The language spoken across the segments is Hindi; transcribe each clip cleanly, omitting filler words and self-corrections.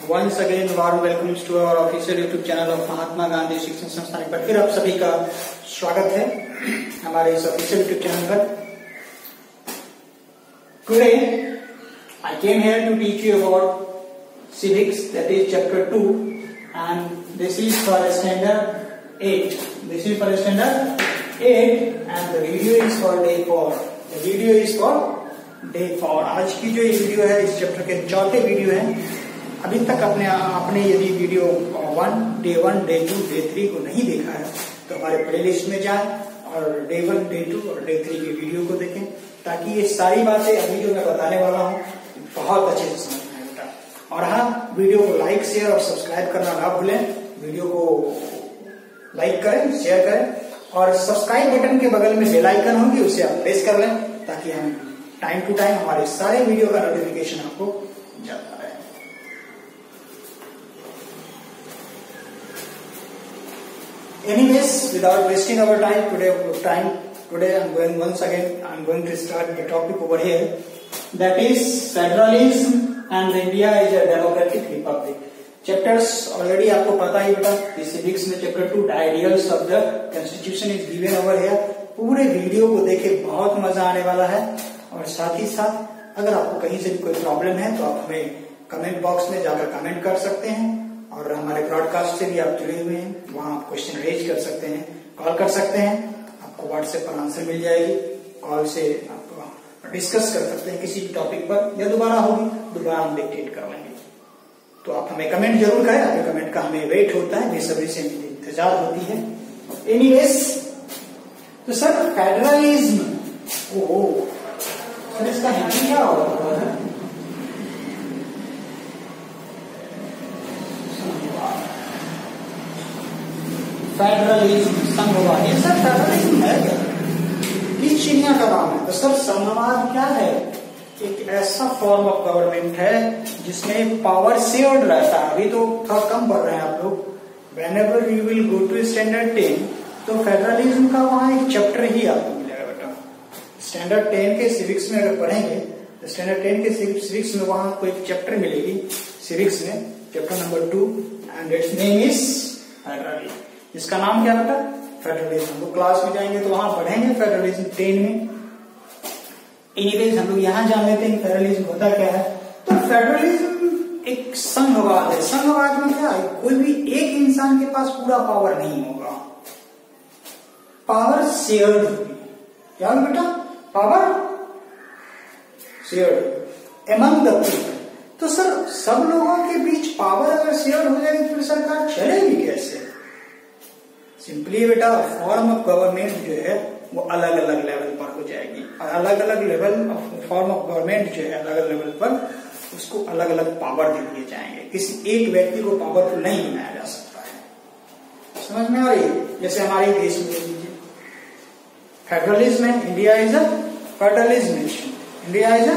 Once again, warm welcomes to our official YouTube channel of Mahatma Gandhi शिक्षण संस्थान। एक बार फिर आप सभी का स्वागत है हमारे इस ऑफिशियल यूट्यूब चैनल पर। Today, I came here to teach you about civics, that is chapter 2, and this is for standard 8. This is for standard 8, and the video is for day 4. The video is for day 4. आज की जो ये वीडियो है इस चैप्टर के चौथे वीडियो है। अभी तक आपने यदि वीडियो डे 1, डे 2, डे 3 को नहीं देखा है तो हमारे प्लेलिस्ट में जाएं और डे 1, डे 2 और डे 3 की वीडियो को देखें, ताकि ये सारी बातें अभी जो मैं बताने वाला हूँ बहुत अच्छे से समझ में आए बेटा। और हाँ, वीडियो को लाइक, शेयर और सब्सक्राइब करना ना भूलें। वीडियो को लाइक करें, शेयर करें और सब्सक्राइब बटन के बगल में बेल आइकन होगी, उसे आप प्रेस कर लें ताकि हम टाइम टू टाइम हमारे सारे वीडियो का नोटिफिकेशन आपको जाता रहे। Anyways, without wasting our time today I'm going to start the topic over here, that is federalism and India is a democratic republic. Chapters already आपको पता ही बेटा, civics में chapter 2 the ideals of the constitution is given over here। पूरे वीडियो को देखे, बहुत मजा आने वाला है। और साथ ही साथ अगर आपको कहीं से भी कोई प्रॉब्लम है तो आप हमें कमेंट बॉक्स में जाकर कमेंट कर सकते हैं, और हमारे ब्रॉडकास्ट से भी आप जुड़े हुए हैं, वहां आप क्वेश्चन रेज कर सकते हैं, कॉल कर सकते हैं, आपको व्हाट्सएप पर आंसर मिल जाएगी। कॉल से आप डिस्कस कर सकते हैं किसी भी टॉपिक पर, या दोबारा होगी दोबारा हम डिक्टेट कर लेंगे। तो आप हमें कमेंट जरूर करें, आपके कमेंट का हमें वेट होता है, बेसब्री से इंतजार होती है। एनीवेज, तो सर फेडरलिज्म, ओहो सर इसका हिंदी क्या होगा? फेडरलिज्म, संघवाद। ये सर फेडरलिज्म है क्या? किस चिड़िया का नाम है? तो सर संघवाद क्या है? एक ऐसा फॉर्म ऑफ गवर्नमेंट है जिसमें पावर शेयर्ड रहता है। अभी तो थोड़ा कम पढ़ रहे हैं आप लोग। Whenever you will go to standard 10, तो फेडरलिज्म का वहां एक चैप्टर ही आपको मिलेगा बेटा। स्टैंडर्ड 10 के सिविक्स में अगर पढ़ेंगे तो स्टैंडर्ड 10 के सिविक्स में वहां आपको एक चैप्टर मिलेगी सिविक्स में, chapter number 2, and it's name is federalism. इसका नाम क्या बेटा? फेडरलिज्म। तो क्लास में जाएंगे तो वहां पढ़ेंगे फेडरलिज्म 10 में। एनीवेज, हम लोग यहाँ जान लेते हैं फेडरलिज्म होता क्या है। तो फेडरलिज्म एक संघवाद है। संघवाद में क्या है? कोई भी एक इंसान के पास पूरा पावर नहीं होगा, पावर शेयर्ड होगी। क्या बेटा? Power shared among the people. तो सर सब लोगों के बीच पावर अगर शेयर हो जाएगी तो सरकार चलेगी कैसे? सिंपली बेटा, फॉर्म ऑफ गवर्नमेंट जो है वो अलग अलग लेवल पर हो जाएगी, और अलग अलग level of form of government जो है अलग अलग लेवल पर उसको अलग अलग पावर दे दिए जाएंगे। किसी एक व्यक्ति को पावरफुल नहीं बनाया जा सकता है। समझ में आ रही है? जैसे हमारे देश में लीजिए फेडरलिज्म है, India is a federalism nation, India is a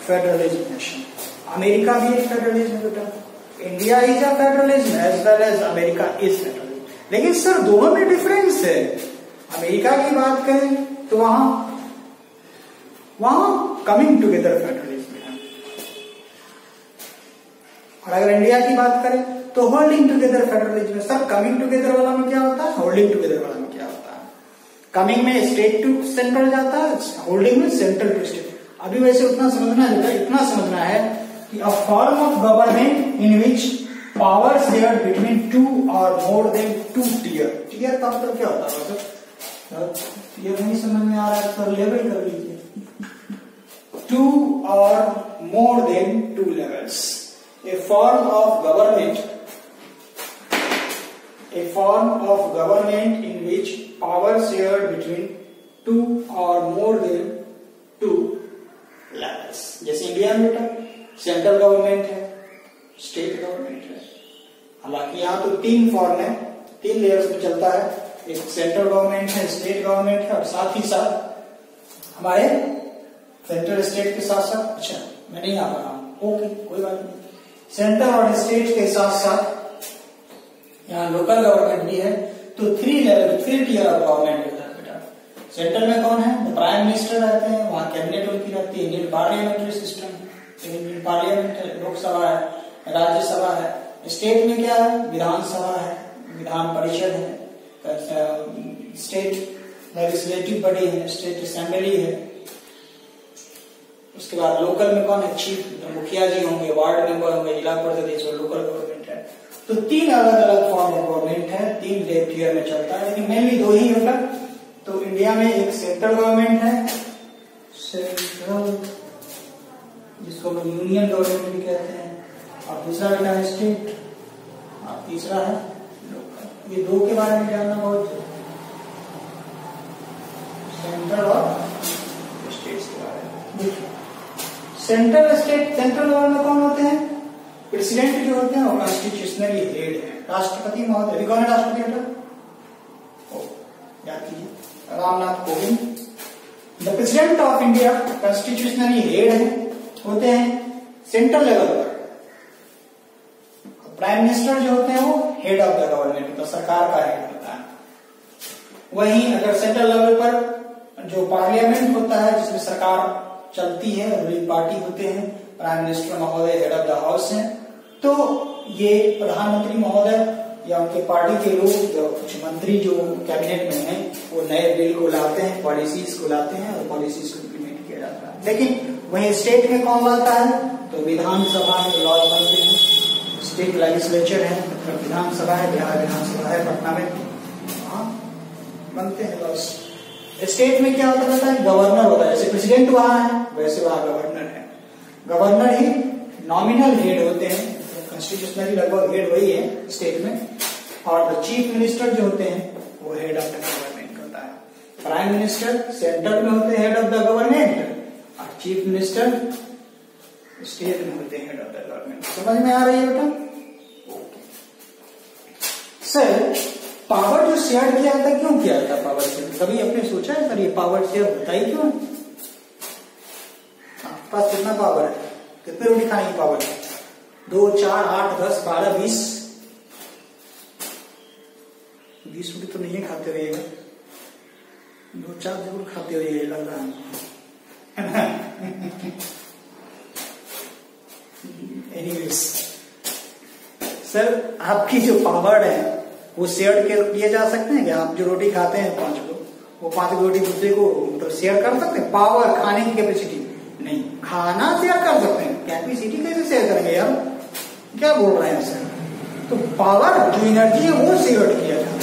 federalism nation. America भी एक फेडरलिज्म है बेटा, India is a federalism as well as America is federalism. लेकिन सर दोनों में डिफरेंस है। अमेरिका की बात करें तो वहां कमिंग टुगेदर फेडरलिज्म है, और अगर इंडिया की बात करें तो होल्डिंग टुगेदर फेडरलिज्म है। सर कमिंग टुगेदर वाला में क्या होता है, होल्डिंग टुगेदर वाला में क्या होता है? कमिंग में स्टेट टू सेंट्रल जाता है, होल्डिंग में सेंट्रल टू स्टेट। अभी वैसे उतना समझना है, इतना समझना है कि a form of government in which power share between 2 और मोर देन 2 टीयर। टीयर का मतलब क्या होता है सर? टीयर नहीं समझ में आ रहा है तो लेवल कर लीजिए। 2 और more than 2 levels. A form of government in which power share between 2 और मोर देन 2 लेवल्स। जैसे इंडिया में बेटा सेंट्रल गवर्नमेंट है, स्टेट गवर्नमेंट है। हालांकि यहाँ तो 3 फॉर्म है, 3 लेयर्स में चलता है। एक सेंट्रल गवर्नमेंट है, स्टेट गवर्नमेंट है, और साथ ही साथ हमारे सेंट्रल स्टेट के साथ साथ, अच्छा मैं नहीं आ पा रहा हूँ, ओके कोई बात नहीं, सेंट्रल और स्टेट के साथ साथ यहाँ लोकल गवर्नमेंट भी है। तो 3 टीयर ऑफ गवर्नमेंट होता है बेटा। सेंट्रल में कौन है? तो प्राइम मिनिस्टर रहते हैं, वहां कैबिनेट उनकी रहती है, Indian parliamentary system, Indian parliament Lok Sabha है। राज्यसभा है। स्टेट में क्या है? विधानसभा है, विधान परिषद है, स्टेट लेजिस्लेटिव बॉडी है, स्टेट असेंबली है। उसके बाद लोकल में कौन है? चीफ मुखिया जी होंगे, वार्ड मेंबर होंगे, जिला परिषद, लोकल गवर्नमेंट है। तो 3 अलग अलग फॉर्म ऑफ गवर्नमेंट है, 3 ईयर में चलता है, लेकिन मेनली 2 ही होता। तो इंडिया में एक सेंट्रल गवर्नमेंट है, सेंट्रल, जिसको हम यूनियन गवर्नमेंट भी कहते हैं, और दूसरा बेटा है स्टेट, और तीसरा है लोकल। ये 2 के बारे में जानना बहुत जरूरी, सेंट्रल और स्टेट्स के बारे में। देखिए सेंट्रल स्टेट, सेंट्रल गवर्नमेंट कौन होते हैं? प्रेसिडेंट जो होते हैं वो कॉन्स्टिट्यूशनली हेड है, राष्ट्रपति महोदय। अभी कौन है राष्ट्रपति बेटा? याद कीजिए, Ramnath Kovind. The president of India constitutionally head है, होते हैं सेंट्रल लेवल पर। प्राइम मिनिस्टर जो होते हैं वो हेड ऑफ द गवर्नमेंट, तो सरकार का हेड होता है। वहीं अगर सेंट्रल लेवल पर जो पार्लियामेंट होता है, जिसमें सरकार चलती है, रूलिंग पार्टी होते हैं, प्राइम मिनिस्टर महोदय हेड ऑफ द हाउस हैं। तो ये प्रधानमंत्री महोदय या उनके पार्टी के लोग, जो कुछ मंत्री जो कैबिनेट में हैं, वो नए बिल को लाते हैं, पॉलिसीज को लाते हैं और पॉलिसीज को इम्प्लीमेंट किया जाता है। लेकिन वहीं स्टेट में कौन लाता है? तो विधानसभा में लॉज बनते हैं, स्टेट लेजिस्लेचर है, मतलब विधानसभा है, बिहार विधानसभा है पटना में, वहां बनते हैं लॉज। स्टेट में क्या होता है? गवर्नर होता है, जैसे प्रेसिडेंट वहां है वैसे वहां गवर्नर है। गवर्नर ही नॉमिनल हेड होते हैं, कॉन्स्टिट्यूशनली लगभग हेड वही है स्टेट में। और चीफ मिनिस्टर जो होते हैं वो हेड ऑफ द गवर्नमेंट होता है। प्राइम मिनिस्टर सेंटर में होते हैं हेड ऑफ द गवर्नमेंट, और चीफ मिनिस्टर स्टेट में होते हैं हेड ऑफ द गवर्नमेंट। समझ में आ रही है बेटा? सर पावर जो शेयर किया था, क्यों किया था पावर शेयर? कभी आपने सोचा है सर ये पावर शेयर होता ही क्यों? आपके पास कितना पावर है? कितने रोटी खाने की पावर है? 2, 4, 8, 10, 12, 20 रोटी तो नहीं खाते हुए, 2-4 जरूर खाते हुए लग रहा है। एनीवेज सर, आपकी जो पावर है वो शेयर किए जा सकते हैं क्या? आप जो रोटी खाते हैं 5 को, वो 5 रोटी दूसरे को मतलब शेयर कर सकते हैं? पावर, खाने की कैपेसिटी नहीं, खाना शेयर कर सकते हैं, कैपेसिटी कैसे शेयर करेंगे यार? क्या बोल रहे हैं सर? तो पावर जो एनर्जी है वो शेयर किया जाता है।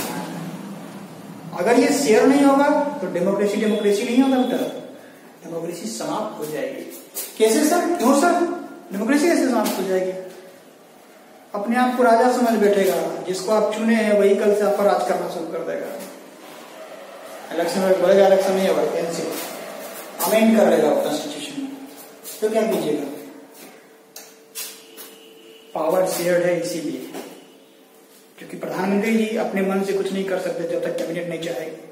अगर ये शेयर नहीं होगा तो डेमोक्रेसी नहीं होगा बेटा, डेमोक्रेसी समाप्त हो जाएगी। कैसे सर? क्यों सर डेमोक्रेसी कैसे समाप्त हो जाएगी? अपने आप को राजा समझ बैठेगा, जिसको आप चुने हैं वही कल से आप पर राज करना शुरू कर देगा। इलेक्शन में बोलेगा इलेक्शन नहीं होगा, कैंसिल, अमेंड कर देगा कॉन्स्टिट्यूशन में, तो क्या कीजिएगा? पावर शेयर्ड है इसीलिए, क्योंकि प्रधानमंत्री जी अपने मन से कुछ नहीं कर सकते जब तक कैबिनेट नहीं चाहेगी।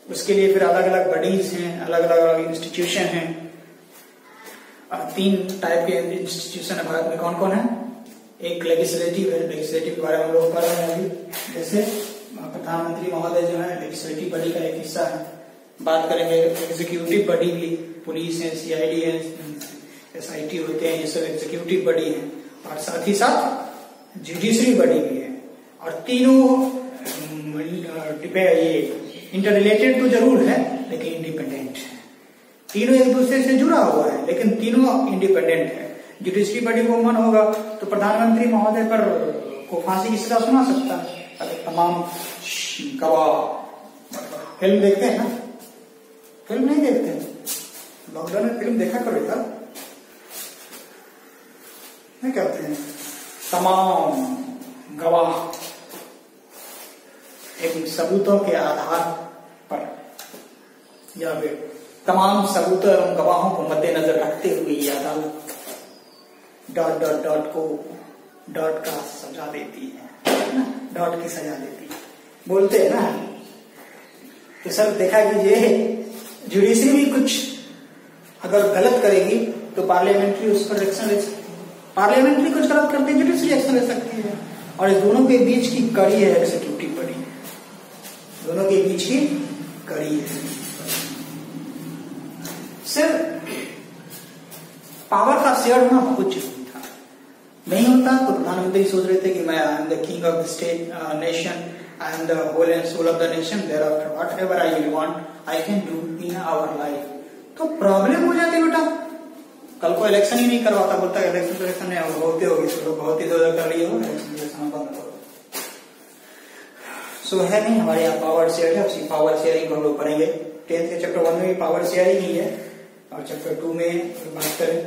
उसके लिए फिर अलग अलग बॉडीज हैं, अलग अलग इंस्टीट्यूशन हैं। 3 टाइप के इंस्टीट्यूशन है भारत में। कौन कौन है? एक लेजिस्लेटिव है, लेजिस्लेटिव के बारे में हम लोग पढ़ रहे हैं अभी। जैसे प्रधानमंत्री महोदय जो है लेजिस्लेटिव बॉडी का एक हिस्सा है। बात करेंगे एग्जीक्यूटिव बॉडी भी, पुलिस है, CID है, SIT होते हैं, ये सब एग्जीक्यूटिव बॉडी है। और साथ ही साथ जुडिशरी बॉडी भी है। और तीनों ये इंटर रिलेटेड तो जरूर है लेकिन इंडिपेंडेंट है। तीनों एक दूसरे से जुड़ा हुआ है लेकिन तीनों इंडिपेंडेंट है। जुडिशरी बॉडी को मन होगा तो प्रधानमंत्री महोदय पर को फांसी की सजा सुना सकता है। अगर तमाम गवाह, फिल्म देखते हैं ना, फिल्म नहीं देखते हैं, लॉकडाउन में फिल्म देखा करो बेटा, नहीं कहते हैं तमाम गवाह एक सबूतों के आधार पर या फिर तमाम सबूतों एवं गवाहों को मद्देनजर रखते हुए ये अदालत ... को डॉट का सजा देती है ना, डॉट की सजा देती है, बोलते हैं ना। तो सर देखा कीजिए, जुडिशरी भी कुछ अगर गलत करेगी तो पार्लियामेंट्री उस पर एक्शन ले सकती है, पार्लियामेंट्री कुछ गलत करते हैं जुडिशरी एक्शन ले सकती है। और इस दोनों के बीच की कड़ी है एग्जीक्यूटिव बॉडी, दोनों के बीच की कड़ी है। सर पावर का शेयर होना बहुत जरूरी था। नहीं होता तो प्रधानमंत्री सोच रहे थे कि मैं I am the king of the state nation, I am the whole and sole of the nation, thereafter whatever I will want I can do in our life. तो प्रॉब्लम हो जाती बेटा, कल को इलेक्शन ही नहीं करवाता, बोलता है इलेक्शन नहीं होते होगी, तो बहुत ही कर रही हो इलेक्शन बंद करो। सो है नहीं हमारे यहाँ पावर शेयर है, उसी पावर शेयरिंग को हम लोग पढ़ेंगे। 10th के चैप्टर 1 में भी पावर शेयरिंग ही है, और चैप्टर 2 में बात करें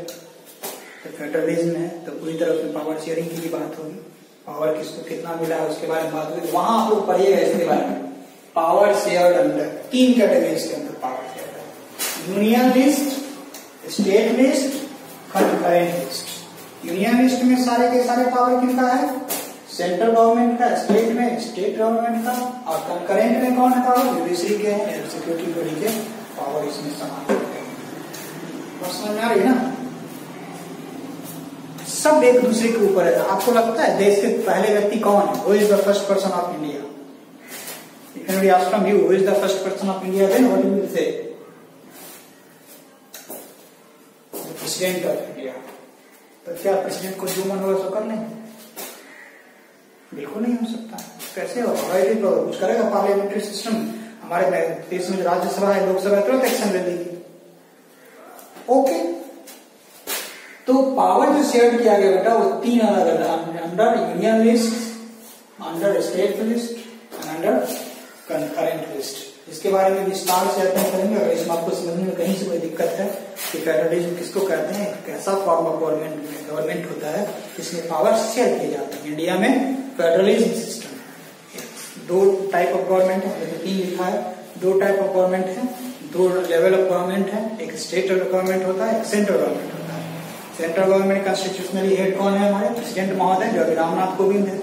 तो फेडरलिज्म है, तो पूरी तरह से पावर शेयरिंग की भी बात होगी। पावर किसको कितना मिला है उसके बारे में बात होगी, वहां आप लोग पढ़िएगा इसके बारे में। पावर शेयर अंडर 3 कैटेगरीज के अंदर पावर शेयर है, union list, state list, concurrent list. Union list में सारे के सारे पावर किनका है, सेंट्रल गवर्नमेंट का, स्टेट में स्टेट गवर्नमेंट का, और कंकरेंट में कौन है पावर, जुडिशरी के एग्जीक्यूटिव बॉडी के पावर इसमें समान है। समझ में आ रही है ना, सब एक दूसरे के ऊपर है। आपको लगता है देश के पहले व्यक्ति कौन है, who is the first person of India? If anybody asks from you who is the first person of India, then what you will say? President of India. तो क्या प्रेसिडेंट को जो मन होगा सो कर लेंगे? बिल्कुल नहीं हो सकता। कैसे होगा? तो कुछ करेगा पार्लियामेंट्री सिस्टम। हमारे देश में राज्यसभा है, लोकसभा तुरंत एक्शन ले लेगी। ओके, तो पावर जो शेयर किया गया बेटा वो 3 अलग अलग, under union list, under state list and under concurrent list. इसके बारे में विस्तार से अध्ययन करेंगे। अगर इसमें आपको समझने में कहीं से कोई दिक्कत है कि फेडरलिज्म किसको कहते हैं, कैसा फॉर्म ऑफ गवर्नमेंट होता है, इसमें पावर शेयर किए जाते हैं। इंडिया में फेडरलिज्म सिस्टम है, 2 टाइप ऑफ गवर्नमेंट है, 3 लिखा है, 2 टाइप ऑफ गवर्नमेंट है, 2 लेवल ऑफ गवर्नमेंट है, एक स्टेट गवर्नमेंट होता है, एक सेंट्रल गवर्नमेंट होता है। सेंट्रल गवर्नमेंट कॉन्स्टिट्यूशनली हेड कौन है, हमारे प्रेसिडेंट महोदय जो रामनाथ कोविंद है,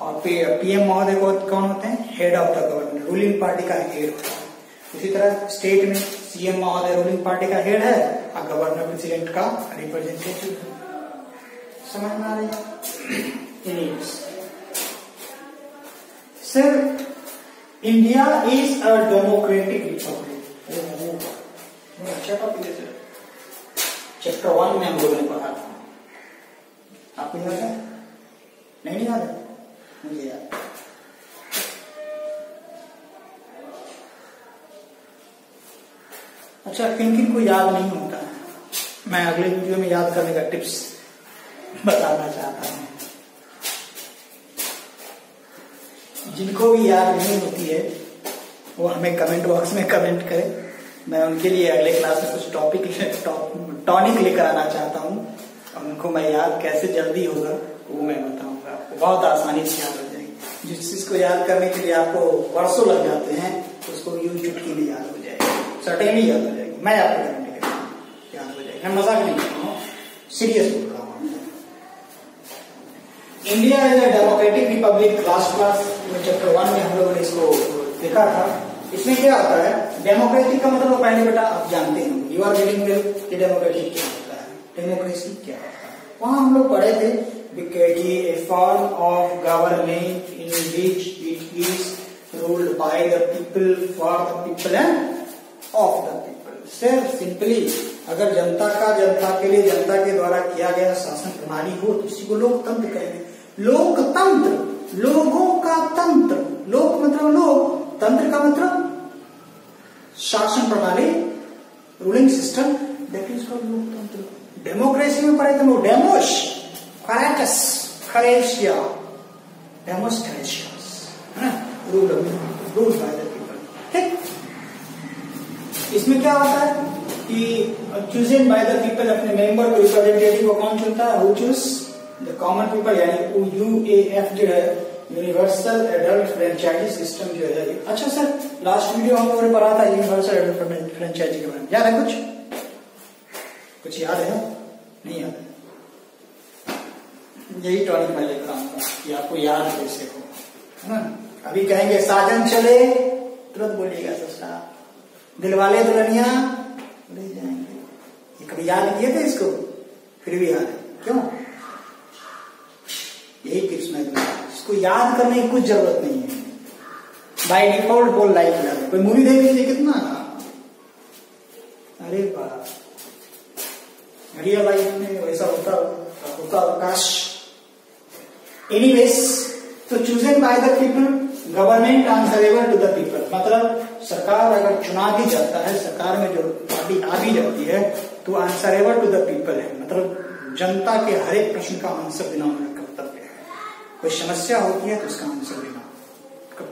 और पीएम महोदय कौन होते हैं, head of the government, ruling party का हेड होता है। इसी तरह स्टेट में सीएम महोदय रूलिंग पार्टी का हेड है और गवर्नर प्रेसिडेंट का रिप्रेजेंटेटिव है। समझ में आ रही है? Sir, India is a democratic Republic. अच्छा टॉपिक है सर, चैप्टर 1 में हम लोगों ने पढ़ा था। आपको याद है? नहीं याद है? मुझे याद। अच्छा, किन को याद नहीं होता है, मैं अगले वीडियो में याद करने का टिप्स बताना चाहता हूं। जिनको भी याद नहीं होती है वो हमें कमेंट बॉक्स में कमेंट करें, मैं उनके लिए अगले क्लास में कुछ टॉनिक लेकर आना चाहता हूं, और उनको मैं याद कैसे जल्दी होगा वो मैं बताऊंगा। आपको बहुत आसानी से याद हो जाएगी। जिस चीज को याद करने के लिए आपको वर्षों लग जाते हैं उसको यूं चुटकी में याद हो जाएगी, सर्टेनली याद हो जाएगी। मैं आपको गारंटी करता हूं याद हो जाएगी, मैं मजाक नहीं कर रहा हूँ, सीरियस बोल रहा हूँ। India is a democratic Republic, class में चैप्टर 1 में हम लोगों ने इसको देखा था। इसमें क्या होता है, डेमोक्रेटिक का मतलब पहले बेटा आप जानते हैं, यू आर रीडिंग कि डेमोक्रेटिक क्या होता है, डेमोक्रेसी क्या होता है। वहां हम लोग पढ़े थे a form of government in which it is ruled by the people, for the people and of the people. सिर्फ सिंपली अगर जनता के लिए जनता के द्वारा किया गया शासन प्रणाली हो तो इसी को लोकतंत्र कहेंगे। लोकतंत्र, लोगों का तंत्र, लोक मतलब लोग, तंत्र का मतलब शासन प्रणाली, ruling system, that is called लोकतंत्र। डेमोक्रेसी में पढ़े थे डेमोस खरेटस खरेशिया, डेमोस खरेशियस, है ना, रूल बाय द पीपल। ठीक, इसमें क्या होता है कि चूजन बाय द पीपल, अपने मेंबर को, रिप्रेजेंटेटिव को कौन चुनता है, who choose the common people, यानी यूएएफ जो है, यूनिवर्सल एडल्ट फ्रेंचाइजी सिस्टम जो है। अच्छा सर, लास्ट वीडियो हम लोगों ने पढ़ा था यूनिवर्सल एडल्ट फ्रेंचाइजी के बारे में, याद है? कुछ याद है? नहीं याद है? यही टॉनिक मैं लेकर आऊंगा कि आपको याद कैसे हो, है ना। अभी कहेंगे साजन चले, तुरंत बोलिएगा सस्ता, दिलवाले दुल्हनिया ले जाएंगे। ये कभी याद किए थे इसको? फिर भी याद है, क्यों? यही टिप्स मैं दूंगा, इसको याद करने की कुछ जरूरत नहीं है, बाय डिफॉल्ट बोल लाइक याद। कोई मूवी देख लीजिए, कितना, अरे बाप, रियल लाइफ में वैसा होता अवकाश। एनीवेज, तो chosen by the people, government answerable to the people, मतलब सरकार अगर चुना भी जाता है, सरकार में जो पार्टी आ भी जाती है तो आंसरेबल टू द पीपल है, मतलब जनता के हर एक प्रश्न का आंसर देना उनका कर्तव्य है। कोई समस्या होती है तो उसका आंसर देना,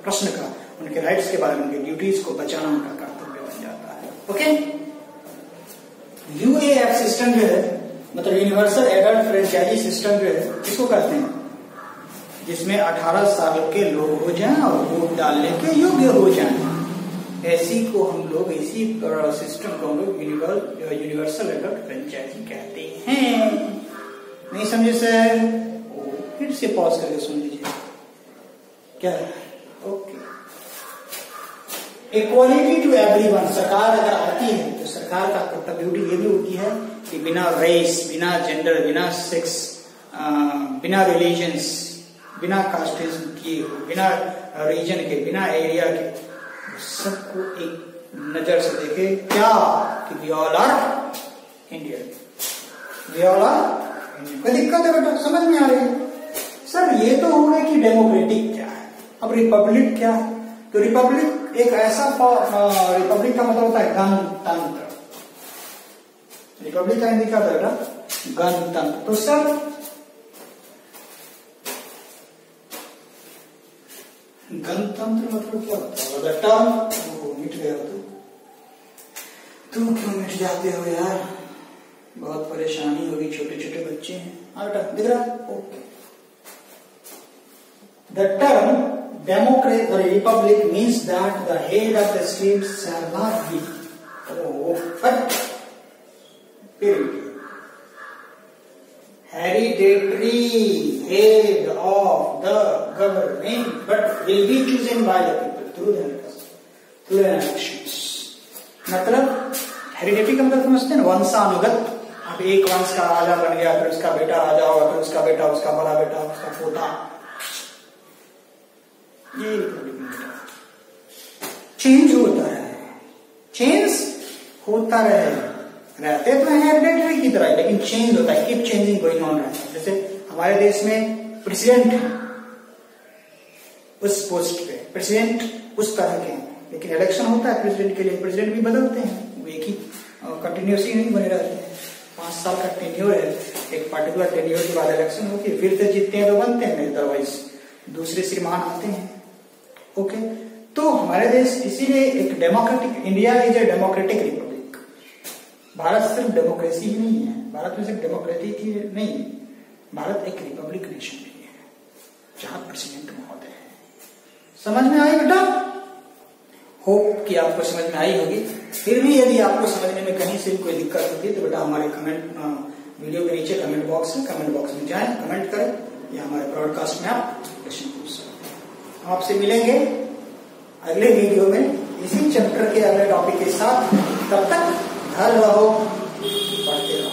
प्रश्न का, उनके राइट्स के बारे में, उनके ड्यूटीज को बचाना उनका कर्तव्य बन जाता है। ओके, यूएएफ सिस्टम जो है, मतलब यूनिवर्सल एडल्ट फ्रेंचाइजी सिस्टम जो है, किसको कहते हैं? जिसमें 18 साल के लोग हो जाएं और वोट डालने के योग्य हो जाएं, ऐसी को हम लोग, इसी सिस्टम को हम लोग यूनिवर्सल एडल्ट फ्रेंचाइजी कहते हैं। नहीं समझे सर? फिर से पॉज करके सुन लीजिए क्या है। ओके, इक्वालिटी टू एवरीवन, सरकार अगर आती है तो सरकार का कर्तव्य ये भी होती है कि बिना रेस, बिना जेंडर, बिना सेक्स, बिना रिलीजन्स, बिना कास्टिज्म किए, बिना रीजन के, बिना एरिया के, सबको एक नजर से देखे, क्या कि we all are Indian, we all are Indian. कोई दिक्कत है बेटा? समझ में आ रही है? सर ये तो हो गया कि डेमोक्रेटिक क्या है, अब रिपब्लिक क्या है? तो रिपब्लिक एक ऐसा, रिपब्लिक का मतलब होता है गणतंत्र। रिपब्लिक का हिंदी क्या बेटा? गणतंत्र। तो सर गणतंत्र मतलब क्या होता है बेटा? मिट गया तुम क्यों मिट जाते हो यार? बहुत परेशानी होगी, छोटे छोटे बच्चे हैं। हाँ बेटा दिख रहा? Okay, the term democracy or republic means that the head of the state shall not be but hereditary head of the government, but will be chosen by the people through the elections। मतलब हेरिडिटी का मतलब समझते हैं ना, वंशानुगत। अब एक वंश का राजा बन गया, फिर उसका बेटा राजा होगा, फिर उसका बेटा, उसका बड़ा बेटा, उसका पोता, ये चेंज होता है, चेंज होता रहे, रहते तो हेरिडिटरी की तरह, लेकिन चेंज होता है, कीप चेंजिंग गोइंग ऑन रहता है। जैसे हमारे देश में प्रेसिडेंट है, उस पोस्ट पे प्रेसिडेंट उस तरह के हैं, लेकिन इलेक्शन होता है प्रेसिडेंट के लिए, प्रेसिडेंट भी बदलते हैं, वो एक ही कंटिन्यूसली नहीं बने रहते हैं। 5 साल का टेन्योर है, एक पर्टिकुलर टेन्योर के बाद इलेक्शन होती है, फिर से जीतते हैं तो बनते हैं, अदरवाइज दूसरे श्रीमान आते हैं। ओके, तो हमारे देश इसीलिए एक democratic, India is a democratic Republic. Bharat सिर्फ डेमोक्रेसी ही नहीं है, भारत में सिर्फ डेमोक्रेटिक ही नहीं है, भारत एक रिपब्लिक नेशन भी है जहां प्रेसिडेंट महोदय है। समझ में आई बेटा? होप कि आपको समझ में आई होगी। फिर भी यदि आपको समझने में कहीं से भी कोई दिक्कत होती है तो बेटा हमारे कमेंट, वीडियो के नीचे कमेंट बॉक्स है, कमेंट बॉक्स में जाएं, कमेंट करें, या हमारे ब्रॉडकास्ट में आप क्वेश्चन पूछ सकते हैं। आपसे मिलेंगे अगले वीडियो में इसी चैप्टर के अगले टॉपिक के साथ। तब तक घर रहो, पढ़ते रहो।